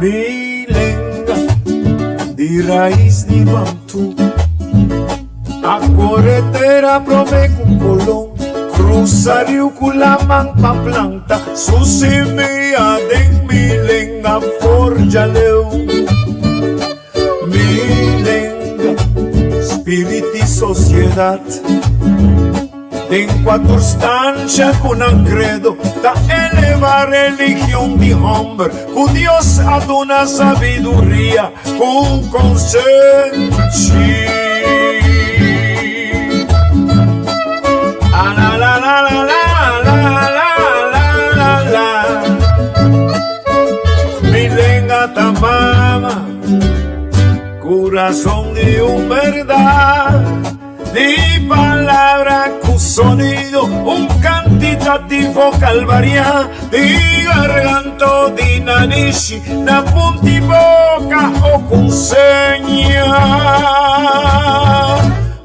Milenga di raiz di Bantu, a corretera prome con colón, cruza rio con la manpa planta, su semilla de milenga forjaleu. Milenga, spirito y sociedad, en quattro stanze con un credo da eleva religión di hombre, con Dios ad una sabiduría con consensi. Ah, la la la la la la la la la. Milenga tamama, corazón de un verdad, di palabra con sonido, un cantitativo calvaria, di garganto di nanishi, da punti boca o consegna.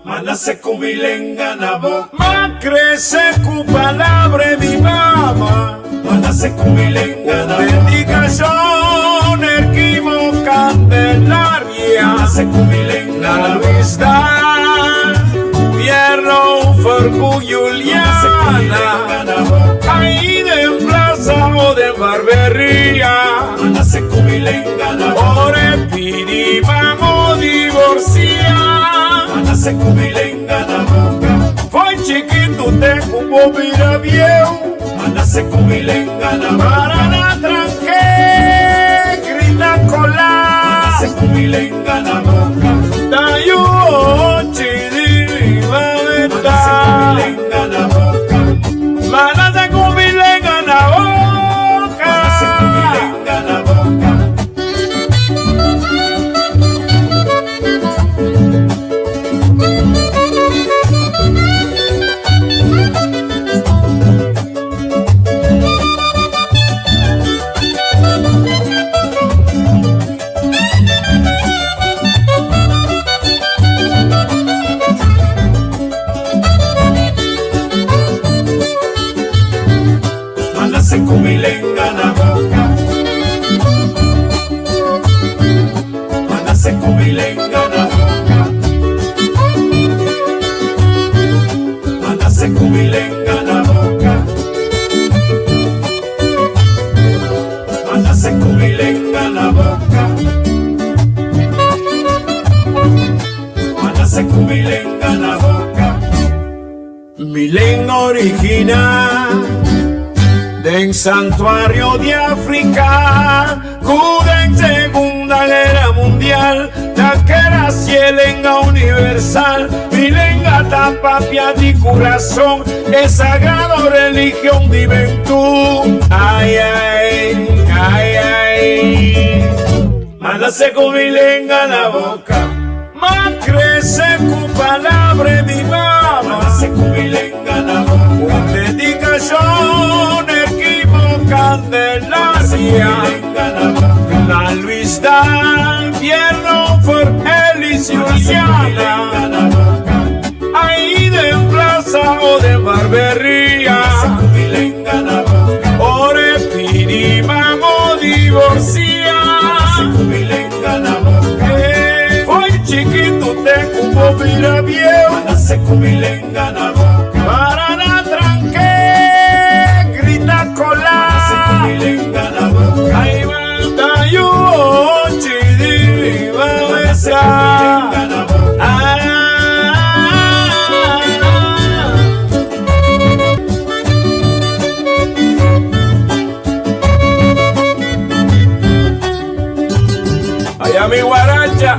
Ma nace con milenga na boca, ma crece con palabra mi mamá. Ma nace con milenga na boca, dedicación equivo candelaria. Nace con milenga na vista, Pierro, Fergu, Juliana, ahí de plaza o de barbería. Nace con milenga na boca, ore pidi vamos divorcia. Nace con milenga na boca, foi chiquito te cubo mira viejo. Nace con milenga na boca, para na tranque, grita cola. Nace con milenga na boca, dayo chidi vaveta. Nace con milenga na boca, nace con milenga na boca. Nace con milenga na boca. Nace con milenga na boca, nace con milenga na boca, nace con milenga na boca, nace con milenga na boca, nace con milenga na boca. Milenga original del santuario de África, cuda en Segunda Guerra Mundial, la que era cielenga universal, milenga tapapia di corazón, es sagrado religión di ventú. Ay, ay, ay, ay. Mándase con milenga na boca, ma crece con palabra mi mamá. Mándase con milenga na boca, dedicación Candelaria, la Luis Dan, Pierno, For Elis, Juliana, ahí de plaza o de barbería, ore pidi vamos divorcia. Hoy chiquito te cubo mira viejo, nace con milenga na boca, para na tranque, grita cola. Milenga na boca, ahí va yo chidi va besa. Milenga na boca, allá mi guaracha.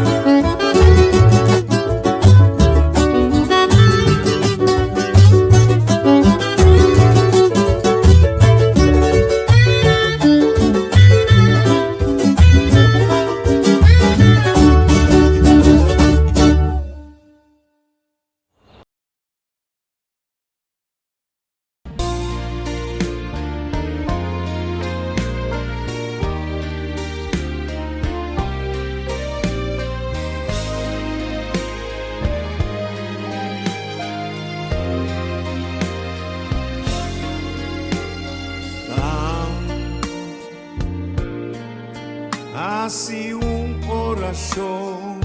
Así un corazón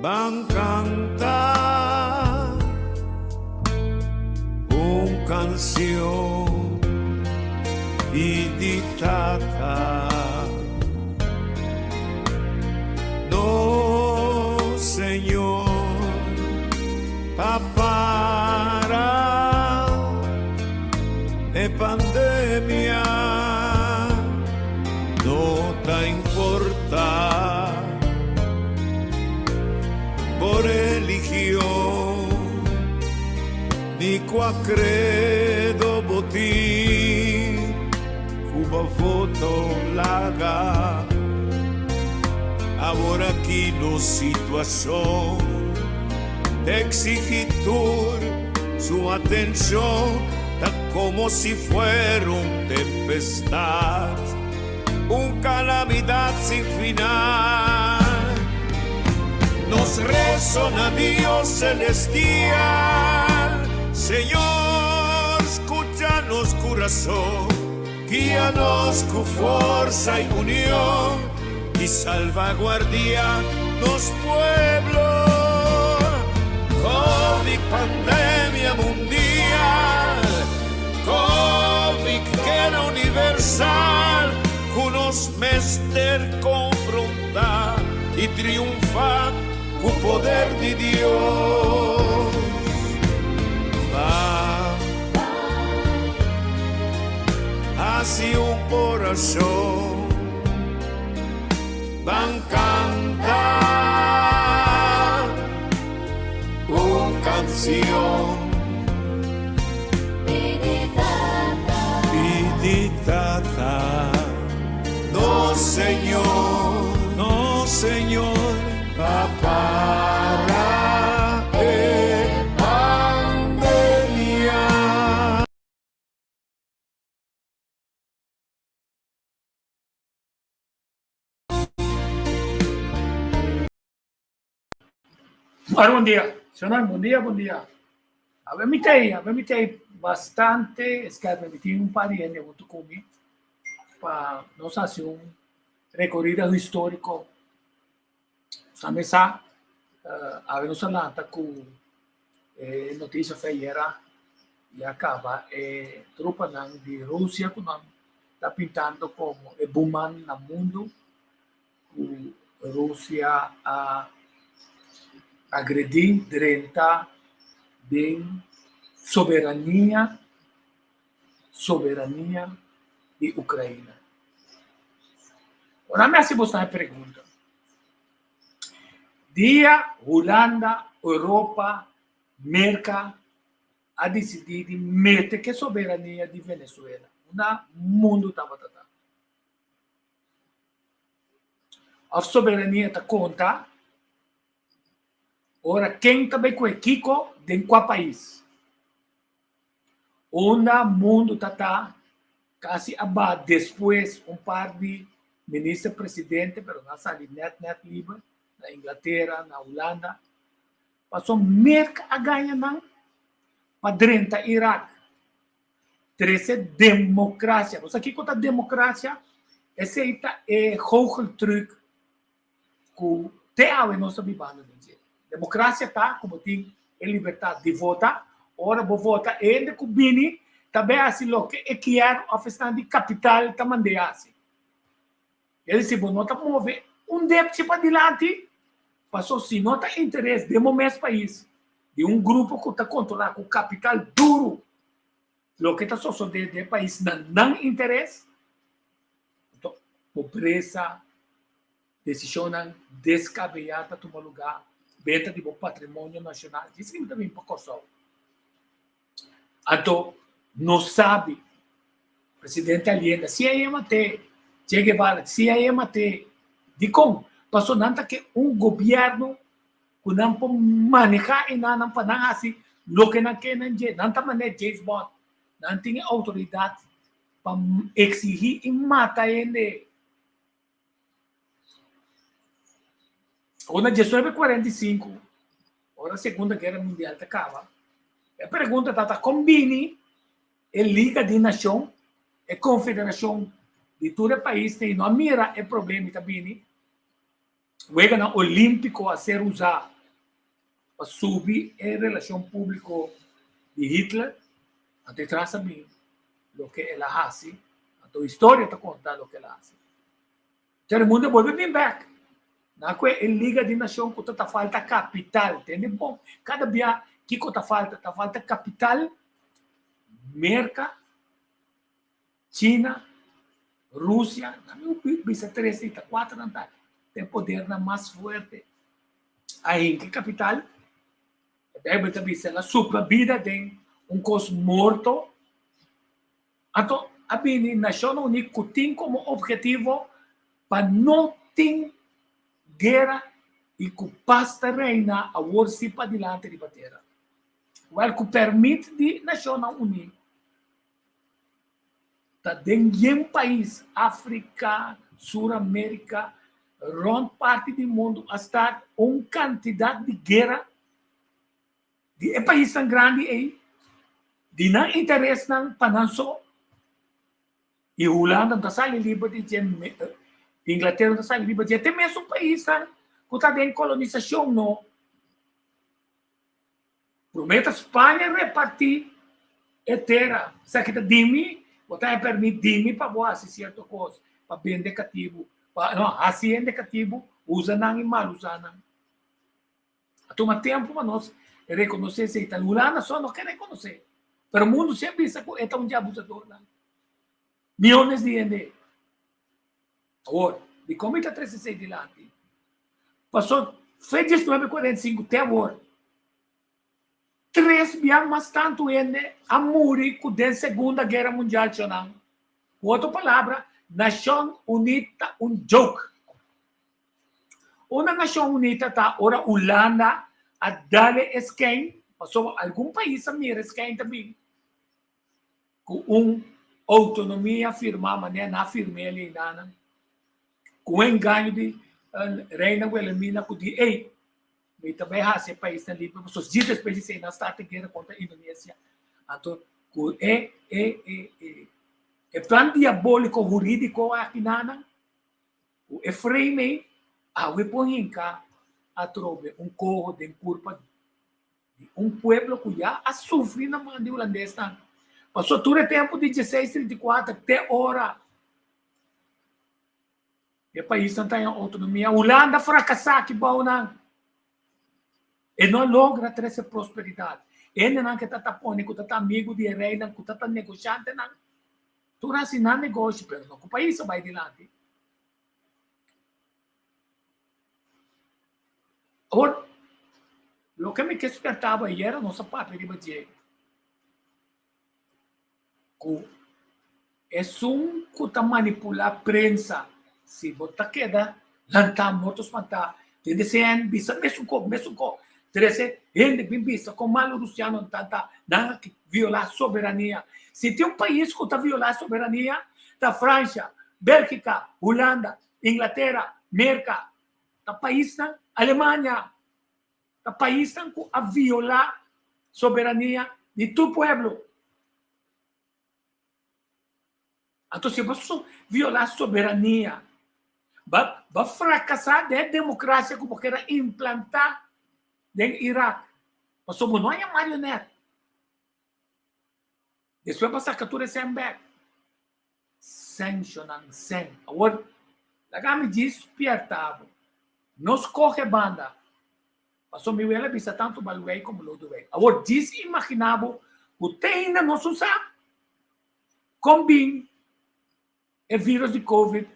van cantar una canción editata. No, Señor, papara e pandemia no te importa por religión ni qua credo botín cuba foto laga. Ahora aquí la situación te exige su atención, tan como si fuera una tempestad, una calamidad sin final. Nos resona Dios celestial, Señor, escúchanos corazón, guíanos con fuerza y unión y salvaguardia los pueblos. COVID, pandemia mundial, COVID que era universal, con los mester confrontar y triunfar con poder de Dios. Va, así un corazón van cantar una canción piditata. No, Señor, no, Señor, papara e pandemia. Bom dia, senhor, bom dia. Avem bastante, escreve um par de gente junto comigo para nós fazer um recorrido histórico. Também sabe, avemos falado com notícia feira e acaba tropa de Rússia que está pintando como o boomman no mundo, a Rússia a agredir direito de soberania de Ucrânia. Ora, me você uma pergunta. Dia Holanda, Europa, América a decidir de meter que soberania de Venezuela. No mundo estava tratando. A soberania está conta. Ora, quem também com Kiko de qual país? Onde o mundo está quase abaixo, depois par de ministro-presidente, mas não sai net livre, na Inglaterra, na Holanda, passou merca a ganhar não, para dentro do Iraque. Treze democracia. Mas aqui com a democracia, esse é o truque que até a nossa bibana dizer. Democracia está, como tem a liberdade de votar, ora vou votar ainda com o Bini, também assim, o que é que é a questão de capital, também é assim. Ele se não está mover débito para adiante, passou se não tem interesse de um mesmo país, de grupo que está controlado com capital duro, o que está só de país não interesse, então, pobreza, decisão descabellada tomar lugar, venda de patrimônio nacional, isso que também para Kosovo. Então, não sabe, presidente Allende, se aí mate, Che Guevara, se aí mate, de como passou nada que governo que não pode manejar e não pode assim, o que não quer não está maneira James Bond, não tem autoridade para exigir e matar ele. Quando a 1945, a Segunda Guerra Mundial acaba, a pergunta está combine a Liga de Nações, a Confederação de todo o país tem não mira o problema também. Juega no olímpico a ser usado para subir a relação pública de Hitler, até traz bem o que ela faz, a história está contando o que ela faz. Todo mundo vuelve bem back. Na Liga de Nações que está falta capital, entende? Bom, cada dia que está falta capital, Merca, China, Rússia, bisa 3, 4 não tá. Tem poder mais forte. Aí, que capital? Deve também ser a sua vida tem custo morto. Então, a Nações Unidas tem como objetivo para não ter guerra e que paz reina a worsi para diante de batera. O que permite de Nações Unidas tá dentro país, África, Sul-América, grande parte do mundo, a estar uma quantidade de guerra de país tão grande aí, de não interesse não para não só. E a Holanda não sai livre de Inglaterra não sai livre de até mesmo um país que está dentro de colonização não. Promete a Espanha repartir a terra, se que dimi, botar permite dimi para boa se certa coisa, para bem decativo, para não, assim é decativo, usa não e mal usa não. Toma tempo para nós reconhecer se está Holanda só não quer reconhecer. Mas o mundo sempre diz que é um dia abusador. Milhões de gente. Agora, de como está 36 de lá, passou, foi 1945 até agora. 3 anos mais tanto gente a morrer da Segunda Guerra Mundial. Com outra palavra, Nação Unida um joke. Uma Nação Unida está, ora, Holanda, a dar esquema, passou algum país a mirar esquema também. Com autonomia firmada, né, na firme ali, com engano de reina Wilhelmina, que diz, ei, mas também esse país está livre, mas os 10 países na start guerra contra a Indonésia. Então, é plano diabólico jurídico aqui na o frame a põe cá a trove corro de culpa de pueblo que já a sofre na mão de holandês. Passou todo o tempo de 1634 até hora. O país não tem autonomia. A Holanda fracassou que bom não. E não logra ter essa prosperidade. Ele não que está tapando, que está amigo de rei, que está negociante, não. Tu assim não negocia, mas não, o país vai adiante. Agora, o que me despertava era a nossa pátria de Badia. É que está manipular a prensa. Se botar queda, lançar mortos matar. Tem de ser bisa, mesmo com. Treze, gente bem vista, como o Luciano tanta, não violar a soberania. Se tem um país que está violar a soberania, da França, Bélgica, Holanda, Inglaterra, América, da país na Alemanha, da país que a violar a soberania de todo o povo. Então, se você violar a soberania, vai fracassar da democracia que você quer implantar no Iraque. Mas somos não é marionete. Depois passar que tudo é sem back. Sancionando, sem. Agora, lá me diz, despertava. Nos corre banda. Mas o meu ela visa tanto baluei como o do agora, diz imaginável, o tem ainda não se usa. Combina o vírus de Covid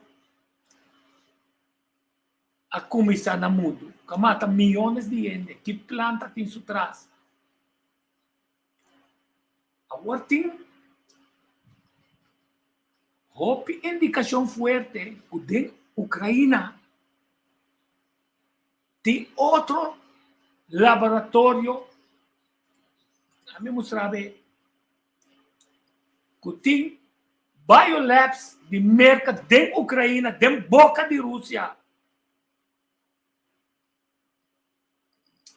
a começar no mundo, que mata milhões de gente, que planta tem isso atrás. Agora tem indicação forte que de Ucrânia tem outro laboratório, a mim mostrava que tem biolabs de mercado de Ucrânia, de boca de Rússia.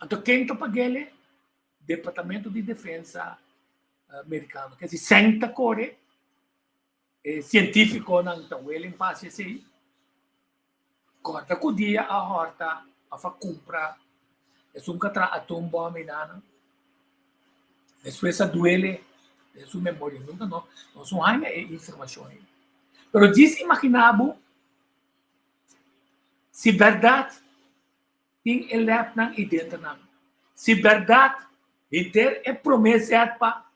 Então, quem está pagando? Departamento de Defesa americano. Quer dizer, senta corre, científico ng taweling pasi si corta ko dia a horta a fa compra es un catra atom bomb inana después a duele es un memoria nunca no son hanya informação pero diz imaginabo se verdade tem elep ng identa ng se verdade inter é promessa pa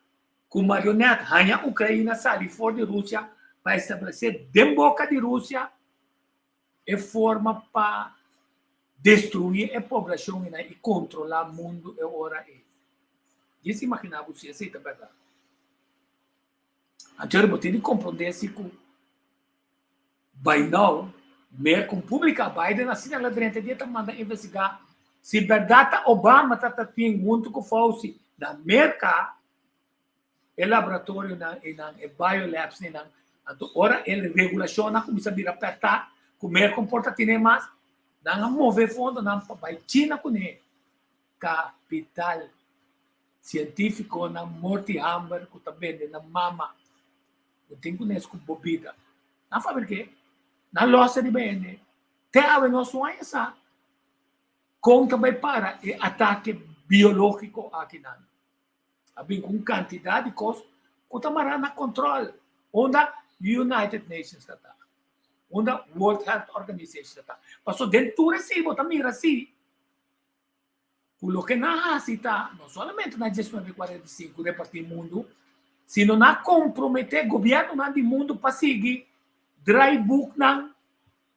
com marionete hanya Ucrânia sair fora de Rússia para estabelecer dentro boca de Rússia é forma para destruir a população e controlar o mundo e hora é. Isso imaginava se aceita a verdade. Então, eu tenho que compreender se que by now, mer com pública Biden assim ela durante dia manda investigar se verdade Obama tá tem muito com Fauci na merca o laboratório na biolabs na ora ele regulação na começa a vir apertar comer comporta tiene mais não mover fundo não para China com capital científico na morte hamburger que também na mama eu tenho que nesco bobida não sabe que na loja de bem te ave não sonha essa conta vai para ataque biológico aqui não abin com quantidade de coisas que tamara na controle onde United Nations está onde World Health Organization está passou dentro recibo também assim o que na cita não somente na gestão de 45 repartir mundo sino na comprometer governo na do mundo para seguir dry book na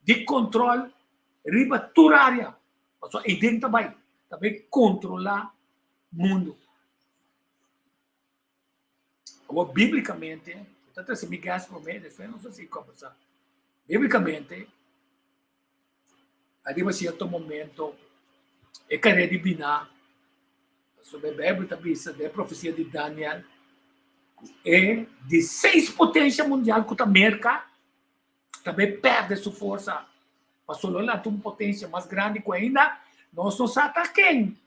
de controle riba turária passou aí dentro também controlar mundo ou biblicamente tanto se me gasta por mês depois não sei se conversar biblicamente arriba certo momento e care divina sobre a Bíblia também da profecia de Daniel é de 6 potências mundial que a América também perde sua força passou lá uma potência mais grande que ainda nós nos ataquem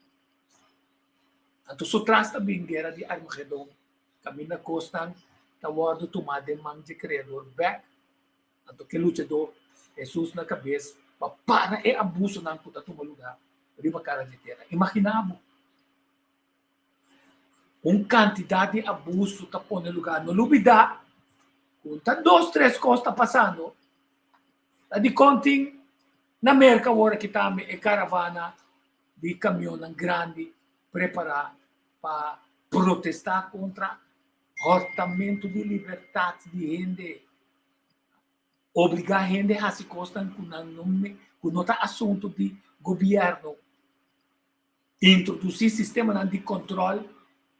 então só traz também guerra de Armagedon caminha costan tawado tomada mang de criador back então que lutador Jesus na cabeça para é abuso ng puta lugar riba cara de terra imaginamos quantidade de abuso tá pôr no lugar no lubida kung tá 2, 3 coisas tá passando tá de conting na América agora que tá e caravana de caminhão grande preparar para protestar contra cortamento de liberdade de gente obrigar a gente a se costar com nota assunto de governo introduzir sistema de controle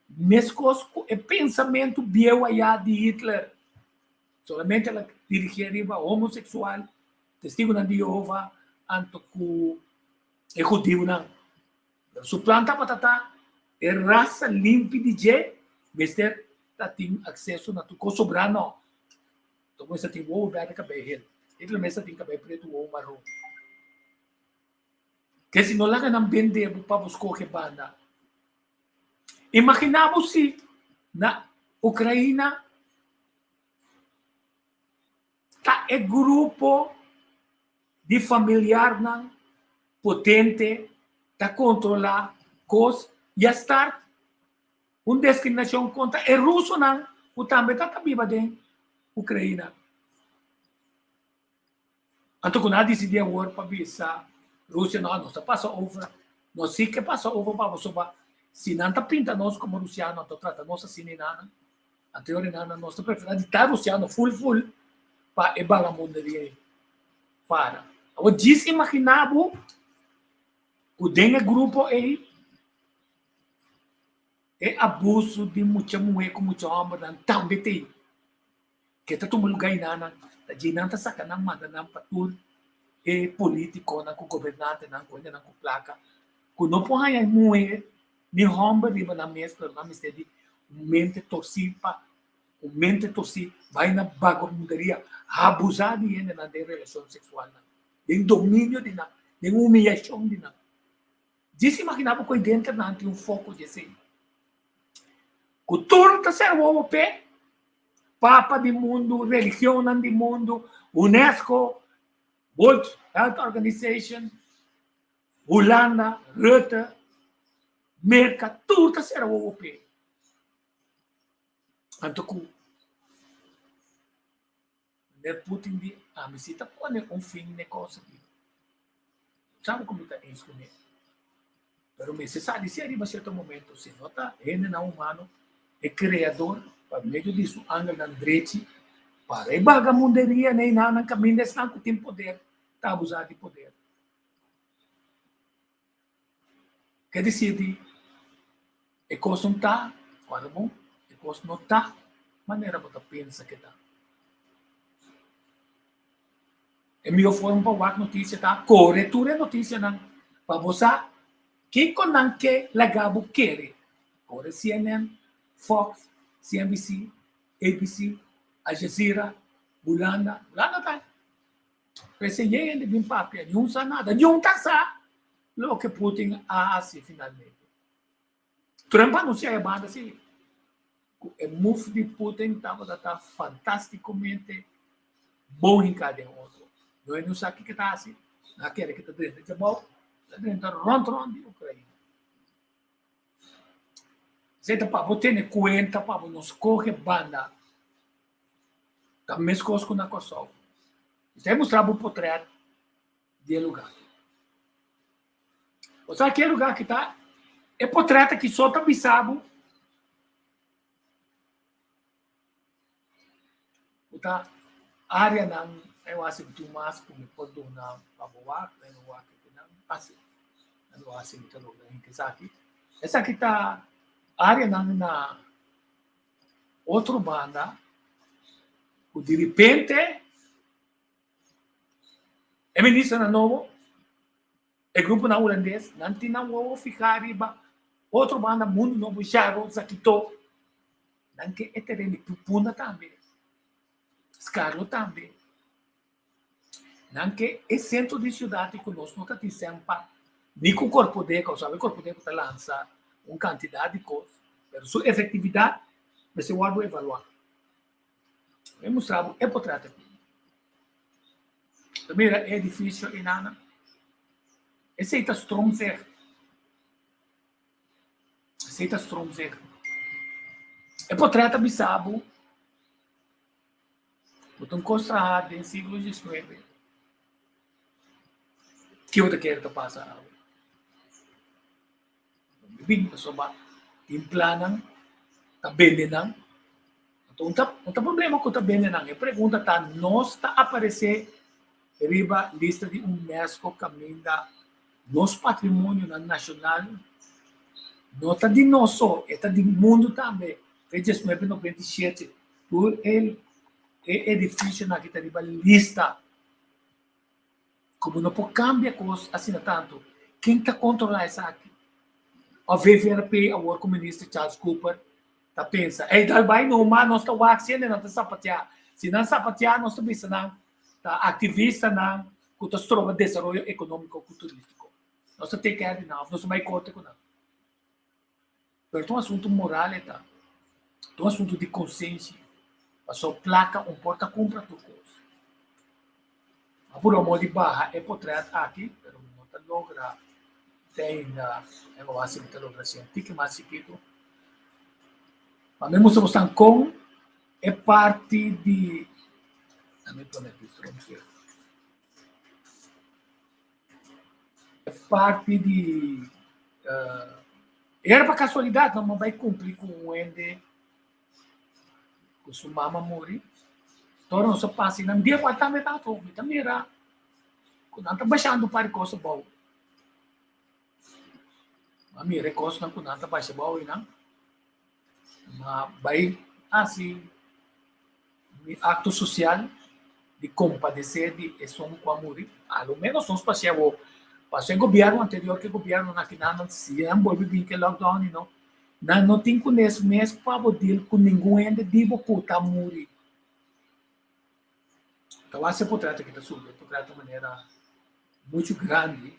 mesmo o pensamento bio de Hitler solamente ela dirigia homossexual testigo de Jeová anto ku e judeu não su planta patata é raça limpa de je mister tem acesso na tu sobrano então você tem o velho cabelo ele mesmo tem cabelo preto ou marrom que se não laga não vende para buscar que banda imaginamos se na Ucrânia tá é grupo de familiar não potente tá controlar cos e estar discriminação contra o russo não o também tá viva dentro Ucrânia então quando a decidir agora para visar Rússia não passa over não sei que passa over para você se não tá pinta nós como russiano então trata nós assim nada anterior nada nós prefere de tá russiano full para ebala mundo de para o diz imaginavo o dengue grupo aí é abuso de muita mulher com muito homem também tem que tá tomando lugar nana da jinanta sakana manda na patur e político na com governante na coisa na com placa com não põe aí mulher ni homem riba na mesa na mesa de mente torcipa o mente torci vai na bago mundaria abusar de gente na relação sexual em domínio de na em humilhação de na diz imaginava que dentro não tem foco de assim cultura tá ser o pé Papa do mundo, religião do mundo, UNESCO, World Health Organization, Holanda, Rutte, Merkel, tudo será europeu. Então, Putin diz, me cita põe fim na coisa. Sabe como está isso com ele? Pero me se sabe se arriba a certo momento, se nota, ele não humano, é criador, para meio disso, anda na direita, para e vagamunderia, nem nada, caminho desse não tem poder, está abusado de poder. Quer dizer, é coisa não está, quando bom, é coisa não está, maneira você pensa que está. É melhor forma para a notícia, tá? Corretura é notícia, não. Para você, que não que legabo quer? Corre CNN, Fox, CNBC, ABC, Al Jazeera, Holanda tá. Presidente ainda vem papel, não sabe nada, não tá sabe o que Putin assim finalmente. Trump anunciou a banda assim, o move de Putin estava fantasticamente bom em cada outro. Não sabe o que está assim, naquele que está dentro de bom, está dentro de Ucrânia. Você tá para você ter conta para nos correr banda, da mesma coisa na Kosovo. Você mostrar o portrait de lugar. Você sabe que lugar que está? É portrait que só está bisabo. Tá área não, eu acho que tu mais como pode donar para boa, não acho que não, assim, não acho que não tem que sabe. Essa aqui tá área não na outra banda, o de repente é ministro na novo, é grupo na holandês, não tem não vou ficar riba, outra banda mundo novo já rosa que tô, não que é terreno pupuna também. Scarlo também. Não que é centro de cidade que nós nunca dizemos para nem com o corpo de sabe o corpo de que lança uma quantidade de coisas, mas sua efetividade você vai evaluar. Eu mostrava é portrait. Também é difícil em Ana. Aceita Stromberg. É portrait bisabo. Então, construído em século XIX. Que eu quero que passe agora? Bem, pessoal, tem plano, está vendendo. Então, não tem problema com está vendendo. A pergunta está, nós está aparecer riba lista de UNESCO caminho da nosso patrimônio nacional. Não está de nós só, está do mundo também. Fez 1997 por ele. É difícil na que riba lista. Como não pode cambiar coisas assim tanto. Quem está controlando isso aqui? A VVRP, a Work Minister Charles Cooper, está pensando, dalbai não, mas nós estamos aqui, não está sapatear. Se não sapatear, nós estamos pensando, está ativista, não, que está trova desenvolvimento econômico e turístico. Nós temos que ter de novo, nós somos corte com não. Mas é um assunto moral, é um assunto de consciência. A sua placa, porta-compra, tudo coisa. Por amor de barra, é portrait aqui, mas não está logra. Tem, eu acho que está logra científico, mas chiquito. Mas mesmo se você com, é parte de. É parte de. Era para casualidade, não vai cumprir com o ende. Com sua mama morrer. Então, não se passa, não dia para estar metade, também era. Quando está baixando para coisa boa. A minha recosta não quando está baixando boa, não. Mas vai, assim, acto social de compadecer de som com a morrer. Ao menos nós passamos o governo anterior, que o governo não se envolve bem com o lockdown, não tem conhecimento para poder com ninguém ainda de botar morrer. Então, esse é o portrait que está subindo, portrait de maneira muito grande,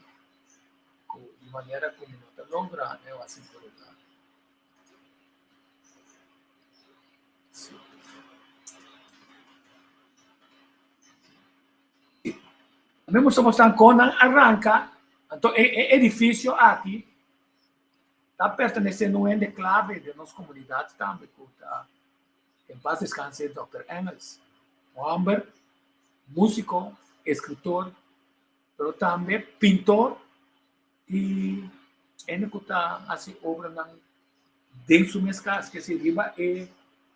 de maneira como não está logra, eu assim por lugar. Mesmo somos con arranca, então edifício aqui está pertencendo a um ente clave de nossa comunidade também, que em paz descanse Dr. Engels, um homem, músico, escritor, mas também pintor e ele que está assim obra dentro do mês que se riba e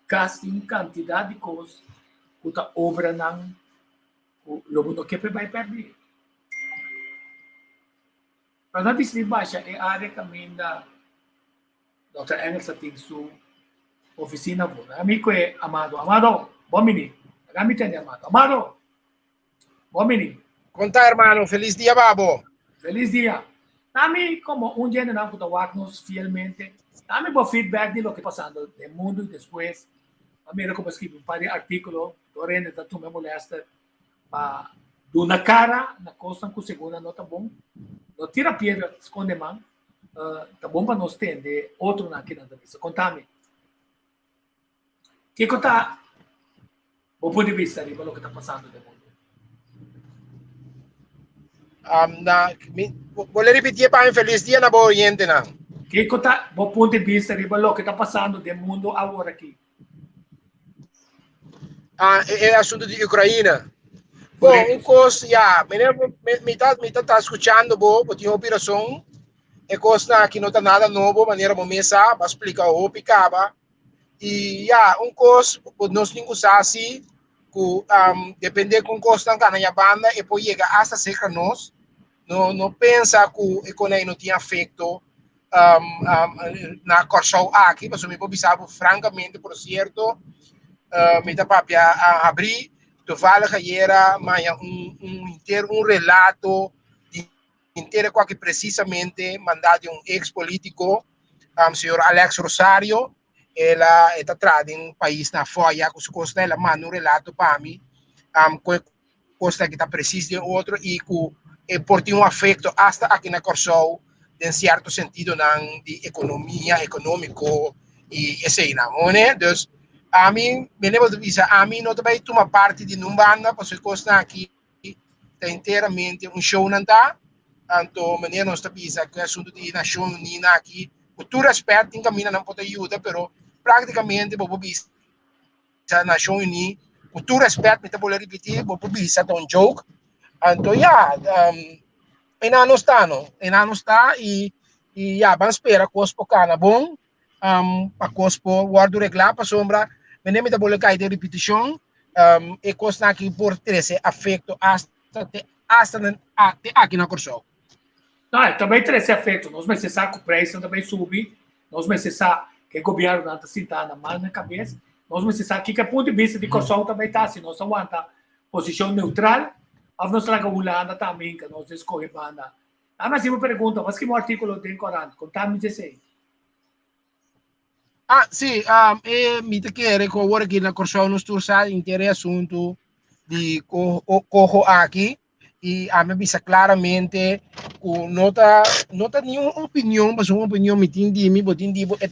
casting quantidade de coisas que está obra o lobo do que vai perder. Para não dizer baixa é a área caminho da Dr. Engels tem sua oficina boa. Amigo é Amado. Amado, bom menino. Kami tem Amado. Amado, bom menino. Conta, hermano. Feliz dia, babo. Feliz dia. Dame como un día não nos fielmente. Dame bom feedback de lo que passando no mundo e depois. Mira como escrevi um par de artículos. Dorene da tu me molesta. Para dar na cara na coisa que segunda não tá bom. Não tira pedra, esconde mão. Tá bom para nós entender outro aqui na entrevista. Contame. Que conta o ponto de vista de lo que está passando no mundo? Vou repetir para um feliz dia na boa oriente, não? Que conta o ponto de vista de lo que está passando no mundo agora aqui? É assunto de Ucrânia. Bom, coisa, me tá escutando, bom, tem uma operação. É coisa que não está nada novo, maneira como mesa, para explicar o que acaba. E, coisa, nós não usamos assim, depende com coisa que na banda, e pode chegar hasta cerca nós. Não pensa que a economia não tinha efeito na Corsol aqui, mas me pode saber francamente, por certo, me dá para abrir, tu fala que era um relato inteiro que precisamente mandado de um ex-político, senhor Alex Rosario, ela está trazendo um país na fora, com sua costa, ela manda um relato para mim, com costa que está precisa de outro e que por ter um efeito hasta aqui na Corsol, em certo sentido, de economia, econômico e assim, não é? Então, a mim, me lembro de dizer, a mim não também toma parte de uma banda, porque costa aqui está inteiramente um show não está, então, maneira não está pensando que o assunto de nação unida aqui, com todo respeito, tem caminho não pode ajudar, mas praticamente, vou dizer, a nação unida, com todo respeito, me vou repetir, vou dizer, é um joke. Então, ainda não está, e vamos esperar que os poucos bom, para que os guardo reglar para sombra, me nem me vou cair de repetição, e coisa que por ter esse efeito hasta aqui na Corsol. Não, também tem esse efeito. Nós precisamos que o preço também subir. Nós precisamos que o governo não está na mão na cabeça. Nós precisamos que o ponto de vista de Kosovo também está assim. Nós aguenta posição neutral. A nossa Holanda também, que nós escolhemos banda. Mas eu me pergunto, mas que um artigo tem corante? Contame 16. Sim, me quer que agora aqui na Corsol nos tursa inteiro assunto de corro aqui. E a mim bisa claramente que não tá nenhuma opinião, mas uma opinião me tinha é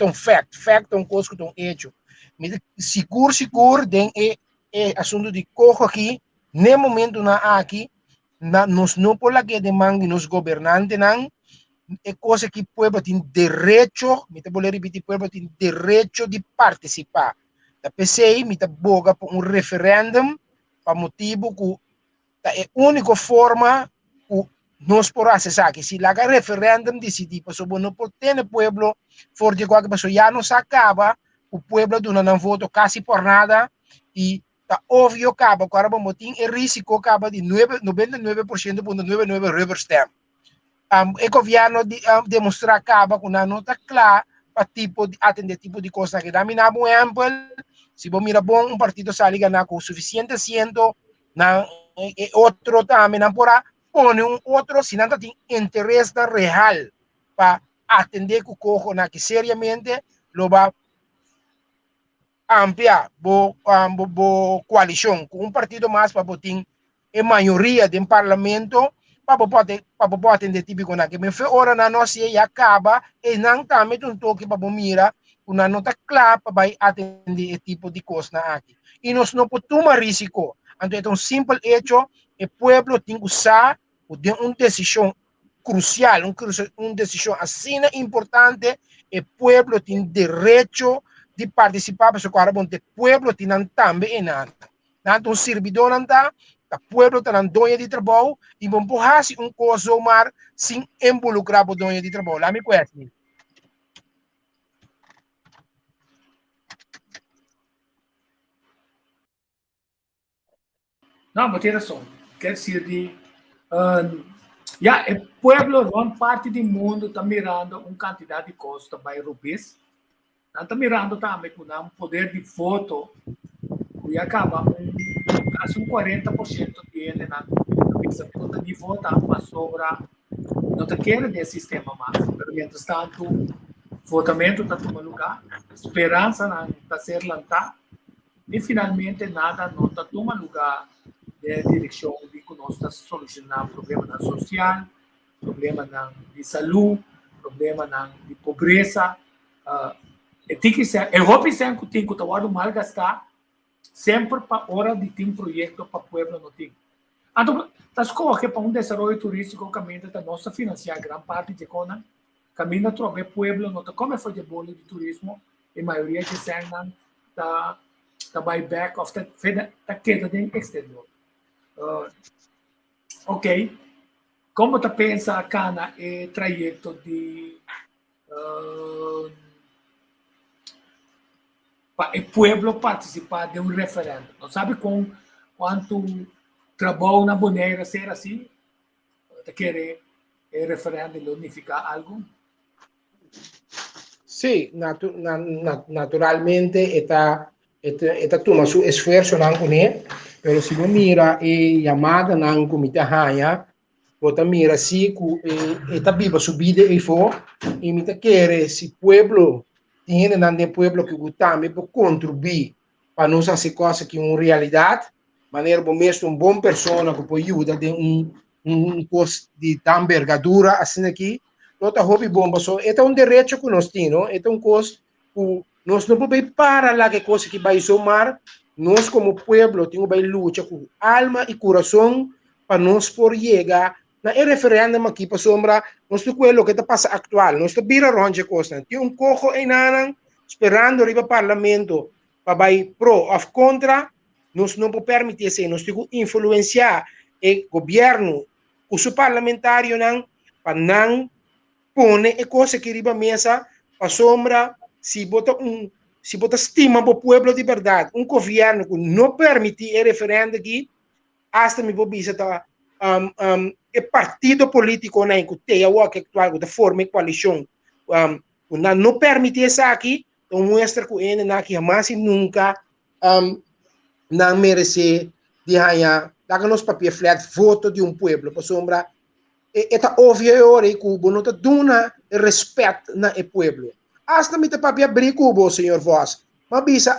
um fact é um coisa que é um hecho. Me seguro é assunto de corro aqui, no momento na aqui, nós não podemos que demanda nos governantes não, é coisa que o povo tem direito, me vou repetir, o povo tem direito de participar. Da PCI me boga por um referendum para motivo que é a única forma que nós podemos acessar que se lá o referendum decidir para sobre não pode ter o povo for de qualquer pessoa já não se acaba o povo não voto quase por nada e tá óbvio acaba agora vamos ter o risco acaba de 99,99 rubber stamp o governo demonstrar acaba com a nota clara para atender tipo de coisa que dá mina bom exemplo se você mira bom partido sai ganhar com suficiente assento na outro também não porá põe outro se não tem interesse real para atender que o corpo na que seriamente lo vai ampliar a coalição com partido mais para botar a maioria do parlamento para poder atender típico na que me foi hora na nossa e acaba e não também um toque para mira uma nota clara para atender esse tipo de coisa aqui e nós não podemos tomar risco. Então, é um simples hecho o pueblo tem que usar uma decisão crucial, uma decisão assim importante, o pueblo tem direito de participar, porque o pueblo tem também nada. Tanto um servidor anda, o pueblo tem dono de trabalho, e vamos fazer coisa mais sem involucrar o dono de trabalho. Lá me conhece. Não, mas tem razão. Quer dizer, o pueblo, uma parte do mundo está mirando uma quantidade de coisas também rubis. Está mirando também com um poder de voto e acaba quase 40% dele na pensamento de votar para sobra não te quer desse sistema mais. Mas, mientras tanto, o votamento está tomando lugar, a esperança está ser lançada e finalmente nada não está tomando lugar de direção de que nós estamos solucionando problemas social, problemas de saúde, problemas de pobreza. Eu vou pensar que tem que estar mal gastar sempre para hora de ter um projeto para o povo não tem. Então, das coisas que para um desenvolvimento turístico caminha da nossa financiar grande parte de cona, caminha trocar povo não tem como fazer bolo de turismo, e a maioria que se da buyback of da queda do exterior. Ok, como tu pensa cana é trajeto de para o povo participar de um referendo? Não sabe quanto trabalho na boneira ser assim? Te quer referendo unificar algo? Sim, naturalmente está toma su esfuerzo nan kune, pero si mira llamada nan comité haya, bota mira si está viva subida e fo, e mita quere si pueblo tiene nan de pueblo que gutame por contribuir para nos hacer cosas que uma realidade, maneira bom mesmo bom persona que pode ajudar de coisa de tão envergadura assim aqui. Nota hobby bomba, so é um direito que nós temos, é uma coisa que nós não podemos parar lá que coisa que vai somar, nós como povo temos que lutar com alma e coração para nós por chegar na referendo aqui para sombra, nós temos o que está passando atual, nós temos que virar onde coisa, tem um cojo em Nanan, esperando ir para o parlamento para vai pro ou contra, nós não podemos permitir isso, nós temos que influenciar o governo, o seu parlamentário para não pone e coisa que riba mesa para sombra se bota estima para o povo de verdade, governo que não permite o referendo aqui, hasta me vou dizer o partido político na que tem o que atual da forma de coalição, não permite isso aqui, então mostra que ele não que jamais e nunca não merece de ganhar, dá que nos papel flat voto de povo para sombra. É óbvio agora que Cuba não está dando respeito no povo. Hasta me está para abrir Cuba, senhor Voss. Mas bisa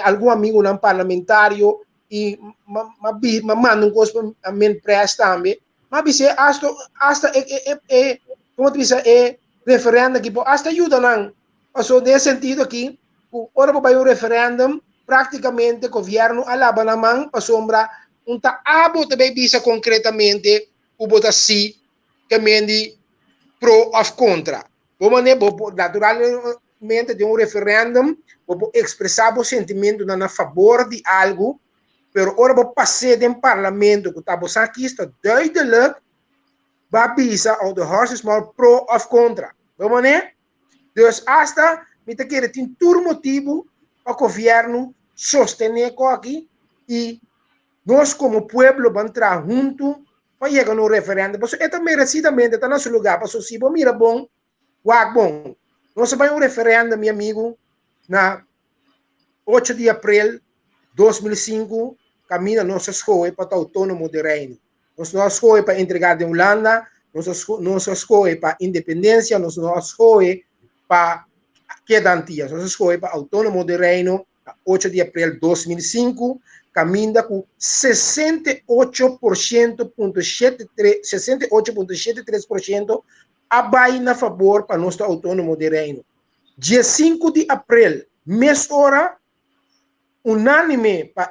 algum amigo não parlamentário e manda coisa para a empresa também. Mas bisa hasta como diz referendo aqui, hasta ajuda não. Passou nesse sentido aqui, ora vai referendo praticamente o governo alaba na mão para sombra abo também bisa concretamente o bota sim, também de pro ou contra. Naturalmente, de referendum, vou expressar o sentimento a favor de algo, mas ora vou passar de parlamento, que está aqui, está duidelijk, vai avisar ao de horses mal pro ou contra. Vamos, né? Dus, hasta, me te querer, tem todo motivo para o governo sostener aqui, e nós, como povo, vamos entrar junto para chegar no referendo. É também merecidamente, está no nosso lugar. Porque se você mira bom, nós vamos um referendo, meu amigo, na 8 de abril de 2005, caminha nossa escolha para o autônomo de reino. Nossa escolha para entregar de Holanda, nossa escolha para independência, nossa escolha para quedantias, nossa escolha para autônomo de reino, 8 de abril de 2005, caminha com 68,73% abai na favor para nosso autônomo de reino. Dia 5 de abril, mês hora, unânime para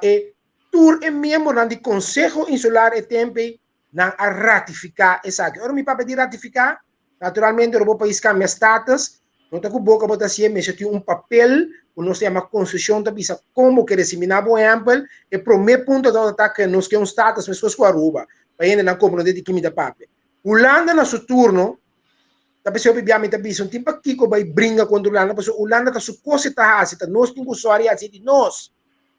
tour e membro do Conselho Insular e Tempe não a ratificar essa aqui. Ora, me papa de ratificar, naturalmente, o país cambia status, não está com boca, bota assim, mas tem papel, o nosso chama Constituição, tá bisa como que diseminar, por exemplo, e o primeiro ponto da que nós queremos status, mas coisas com a Aruba, para ainda não comprar de que me dá papel. Holanda, no seu turno, tá pessoa obviamente tá bisa, um tempo aqui que vai brincar contra Holanda, porque Holanda tá su coisa tá assim, tá nós temos usuário assim de nós,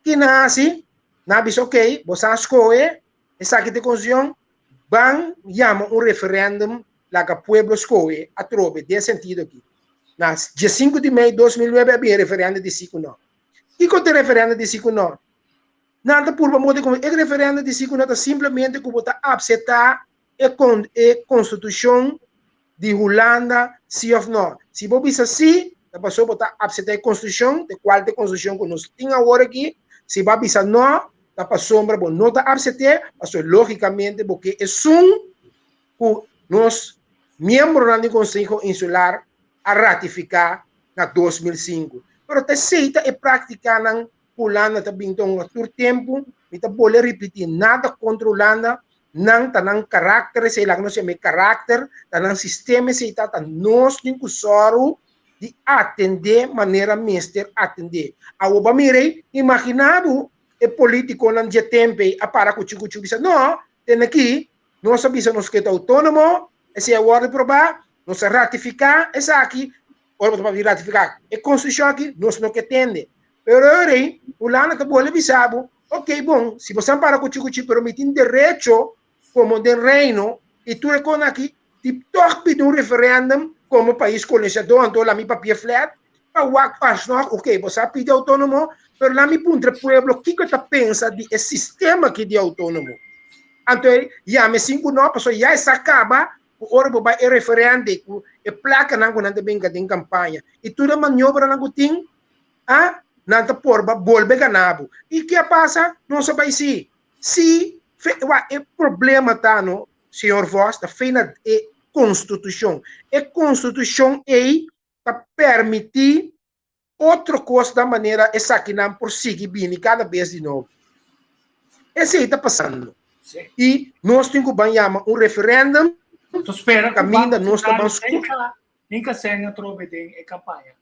que nasce, na bisa ok, você escolhe, essa aqui de Constituição, van chama referendum lá que o povo escolhe, a trobe, de sentido aqui. Na dia 5 de maio de 2009 havia referendo de 5 não. E quando o referendo de 5 não? Nada por modo como o referendo de 5 não está simplesmente como está aceitar a Constituição de Holanda, sim ou não. Se você diz assim, a pessoa está aceitar a Constituição, de qual a Constituição que nós temos agora aqui, se você diz não, a pessoa não está aceitar, mas logicamente, porque é que nós, membros do Conselho Insular, a ratificar na 2005. Pero te aceita e praticar na Holanda também então por tempo, não pode repetir nada contra Holanda, não tá nang caráter, sei lá, não sei me caráter, tá nang sistema, sei tá nós temos soro de atender maneira mister atender. A oba mirei, imaginado e político não de tempo a para cuchu bisa não, tem aqui, nós sabemos nos que é autônomo, esse é o hora de provar. Nós ratificar essa aqui, ou para ratificar a Constituição aqui, nós não queremos. Pero aí, o Holanda está bom, avisado, ok, bom, se você para com o chico, permite direito como de reino, e tu reconhece aqui, tipo, pedir um referendum como país colonizador, então lá me papel flat, para o ok, você pede autônomo, pero lá me punta pueblo, o que você pensa de sistema aqui de autônomo? Então, já me 5 não, pessoal, já se acaba, ora vai e referendo e placa não quando bem em campanha e tudo maniobra não tem não tá porba volve ganabo e que passa não só vai se o problema tá no senhor Voss da feina é constituição para permitir outra coisa da maneira essa que não prossegue bem cada vez de novo esse aí está passando e nós temos que chamar referendum. Tu spera que caminha nós estamos nunca senha trobe em campanha.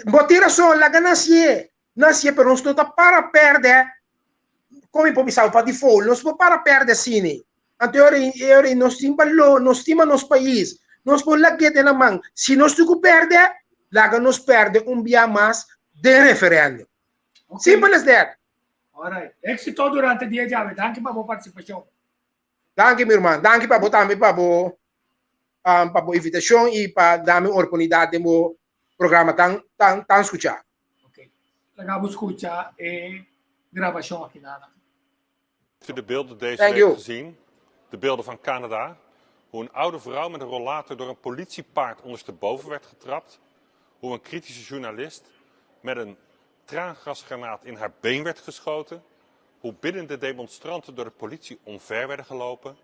Botira só la ganassie, nasce per non sto para perder. Come poi pensavo para default, non sto para perder sini. Anteori non stima nos país, nos pon la guete na man. Se nós tu perde, laga nos perde dia mais de referendo. Okay. Simple as that. Alright. Éxito durante o dia de hoje. Danke para a participação. Danke, meu irmão. Danke para botar para a invitação e para dar-me a oportunidade de meu programa tão escuchar. Ok. Legal escuchar e gravação aqui na. Heeft u de beelden deze week gezien? De beelden van Canada. Hoe een oude vrouw met een rollator door een politiepaard ondersteboven werd getrapt. Hoe een kritische journalist met een traangasgranaat in haar been werd geschoten. Hoe biddende demonstranten door de politie omver werden gelopen.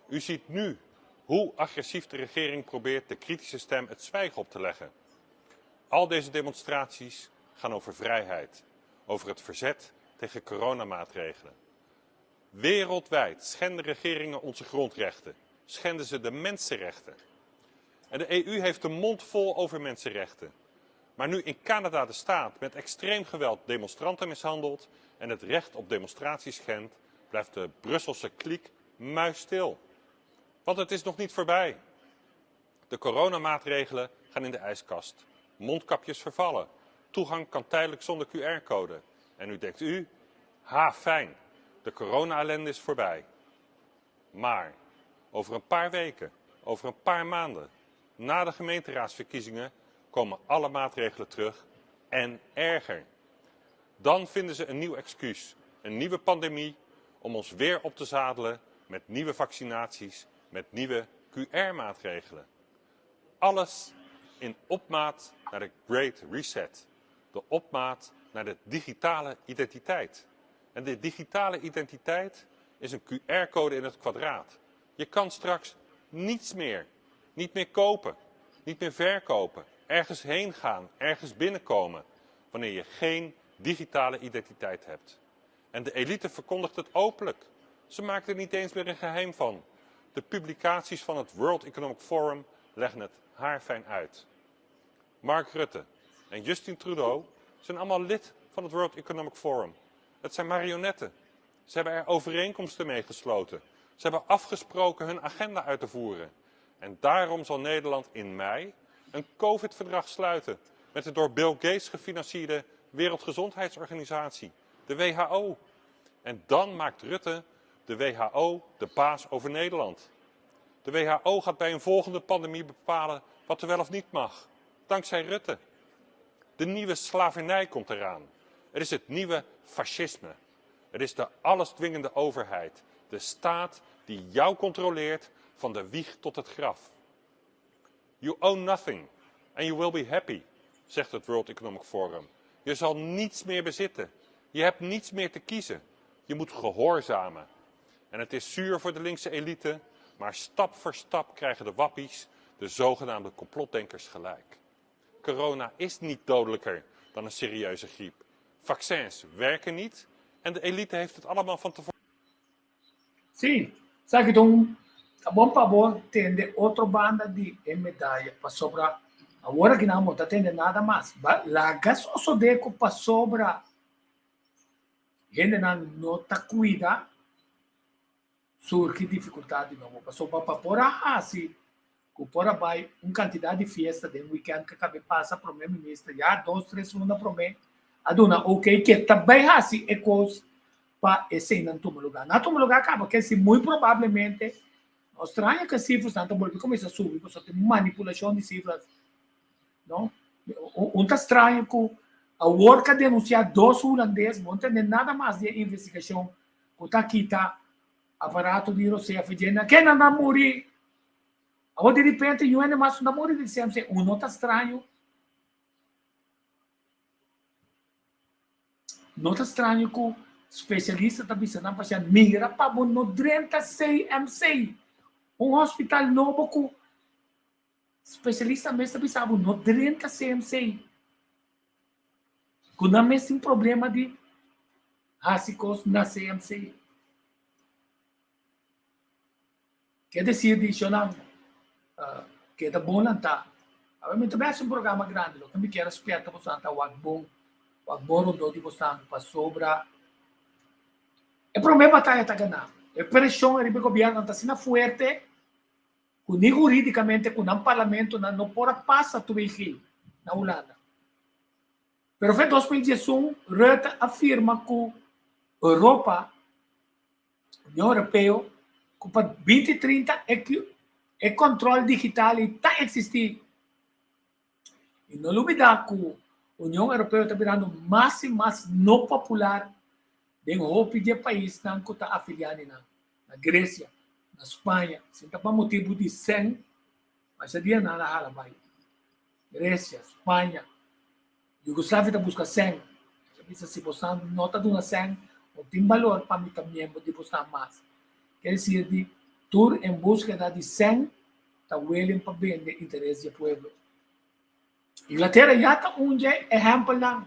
U ziet nu hoe agressief de regering probeert de kritische stem het zwijgen op te leggen. Al deze demonstraties gaan over vrijheid, over het verzet tegen coronamaatregelen. Wereldwijd schenden regeringen onze grondrechten, schenden ze de mensenrechten. En de EU heeft de mond vol over mensenrechten. Maar nu in Canada de staat met extreem geweld demonstranten mishandelt en het recht op demonstratie schendt, blijft de Brusselse kliek muisstil. Want het is nog niet voorbij. De coronamaatregelen gaan in de ijskast. Mondkapjes vervallen. Toegang kan tijdelijk zonder QR-code. En nu denkt u, fijn, de corona-ellende is voorbij. Maar over een paar weken, over een paar maanden, na de gemeenteraadsverkiezingen, komen alle maatregelen terug en erger. Dan vinden ze een nieuw excuus, een nieuwe pandemie, om ons weer op te zadelen met nieuwe vaccinaties, met nieuwe QR-maatregelen. Alles in opmaat naar de Great Reset. De opmaat naar de digitale identiteit. En de digitale identiteit is een QR-code in het kwadraat. Je kan straks niets meer, niet meer kopen, niet meer verkopen, ergens heen gaan, ergens binnenkomen, wanneer je geen digitale identiteit hebt. En de elite verkondigt het openlijk. Ze maakt er niet eens meer een geheim van. De publicaties van het World Economic Forum leggen het haarfijn uit. Mark Rutte en Justin Trudeau zijn allemaal lid van het World Economic Forum. Het zijn marionetten. Ze hebben er overeenkomsten mee gesloten. Ze hebben afgesproken hun agenda uit te voeren. En daarom zal Nederland in mei een COVID-verdrag sluiten met de door Bill Gates gefinancierde Wereldgezondheidsorganisatie, de WHO. En dan maakt Rutte de WHO de baas over Nederland. De WHO gaat bij een volgende pandemie bepalen wat er wel of niet mag. Dankzij Rutte. De nieuwe slavernij komt eraan. Het is het nieuwe fascisme. Het is de allesdwingende overheid. De staat die jou controleert van de wieg tot het graf. You own nothing and you will be happy, zegt het World Economic Forum. Je zal niets meer bezitten. Je hebt niets meer te kiezen. Je moet gehoorzamen. En het is zuur voor de linkse elite, maar stap voor stap krijgen de wappies, de zogenaamde complotdenkers, gelijk. Corona is niet dodelijker dan een serieuze griep. Vaccins werken niet en de elite heeft het allemaal van tevoren. Sim, sabe que então, a bom favor tem de outra banda de medalha para sobrar. Agora que não está tendo nada mais. Larga só deco para sobrar. Gente não está cuida. Surge dificuldade não. Para sobrar para pôr assim. Que pôr vai quantidade de festa de weekend que acaba passa para o primeiro-ministro. Já 2, 3 semanas para mim. Aduna, ok, que também assim é coisa para esse não tomar lugar. Não tomar lugar acaba, porque se muito provavelmente nós estranha que as cifras não estão começam a subir, porque tem manipulação de cifras. Não? Está estranho que a worka denunciar 2 holandeses, não tem nada mais de investigação, que está aqui, está aparato de Rússia, quem não vai morrer? Agora, de repente, o UN mais não morre de sempre, não está estranho. Não está estranho que o especialista está pensando para migra para o 36 MC. Hospital novo que especialista mesmo está pensando no 36 MC. Que não é um problema de rásicos na CMC. Quer dizer, que é bom não está. Obviamente, também é um programa grande, que me quer respeitar para o bom. O agora do tipo para sobra. É problema batalha está ganhando. É pressão do governo está sendo forte. Que nem juridicamente, que não parlamento não pode passar tudo aqui na Holanda. Mas em 2021, Rutte afirma que a Europa, a União Europeia, que para 2030 é controle digital e está existindo. E não olvidar que a União Europeia está virando mais e mais não popular dentro do país que está afiliado na Grécia, na Espanha. Se não para motivo de 100, mas seria nada a vai. Grécia, Espanha, Yugoslávia está buscando 100. Se você não está dando 100, não tem valor para mim também de buscar mais. Quer dizer, de tour em busca de 100, está willing para vender interesse do povo. Inglaterra já está exemplo lá.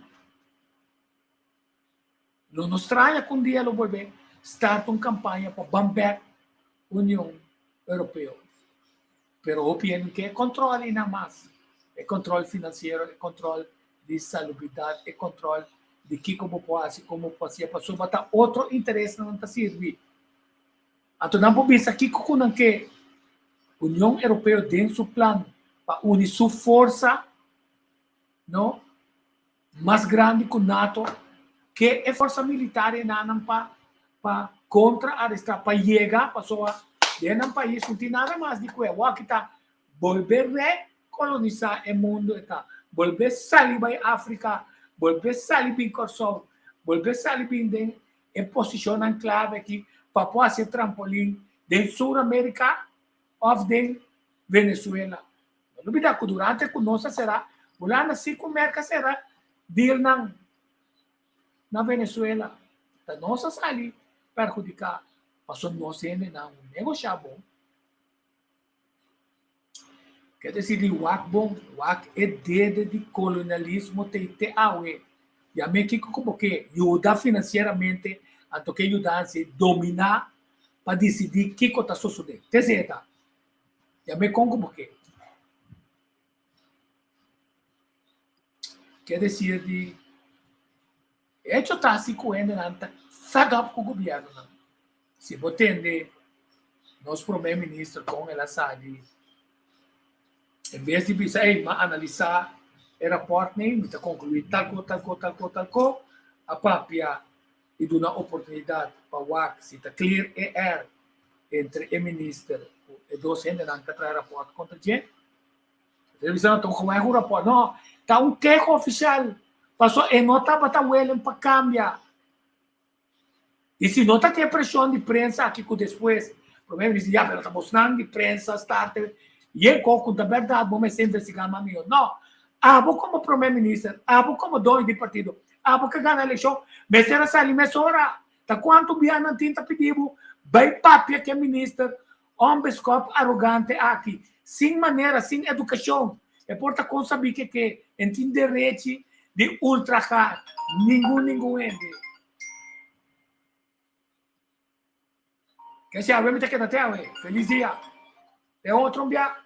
Não estranha que dia ela vai start uma campanha para bombar a União Europeia. Mas eu penso que é controle não mais. É controle financeiro, é controle de salubridade, é controle de que como pode ser para botar outro interesse não está servindo. Então, não pode ver aqui que a União Europeia tem seu plano para unir sua força não mais grande que o NATO, que é força militar para contra arrestar, para chegar para sua dentro do país, não tem nada mais de que o que está volver recolonizar o mundo, está volver sair para a África, volver sair para o Kosovo, volver sair em posição clave aqui para fazer trampolim de Sul-América ou de Venezuela. Não olvidar que durante a nossa será wala na si kumerka será deal na Venezuela. Então, nossa sali perjudicar. Passou nós na negociável. Quer dizer, o WAC é dedo de colonialismo te awe. E a mim que como que ajuda financeiramente Anto que ajudar-se dominar para decidir o que está sucedendo. Terceira, já me congo porque. Quer dizer, de hecho está se coendo nanta sagap com o governo. Se você entender, nosso primeiro-ministro com ela sabe, em vez de pensar, analisar o rapport, nem me concluir tal coisa, a própria e dar uma oportunidade para o WAC, se está clear e air entre o ministro e dois gente que traz rapport contra a gente. A televisão está com um rapport, não, está um teco oficial, passou e não está para para cambiar. E se não está tem pressão de prensa aqui que depois, o primeiro-ministro diz, mas está mostrando de prensa, e é com a verdade, vamos sempre investigar mais melhor. Não, vou como primeiro-ministro, vou como dono de partido, vou que ganha a eleição, mas será essa emissora, tá quanto bem não tinha pedido, bem papia que é ministro, biscoito arrogante aqui, sem maneira, sem educação, é porta com saber que entender direito de ultrajar, ninguém ende. Que se avem que na tela, feliz dia. É outro dia.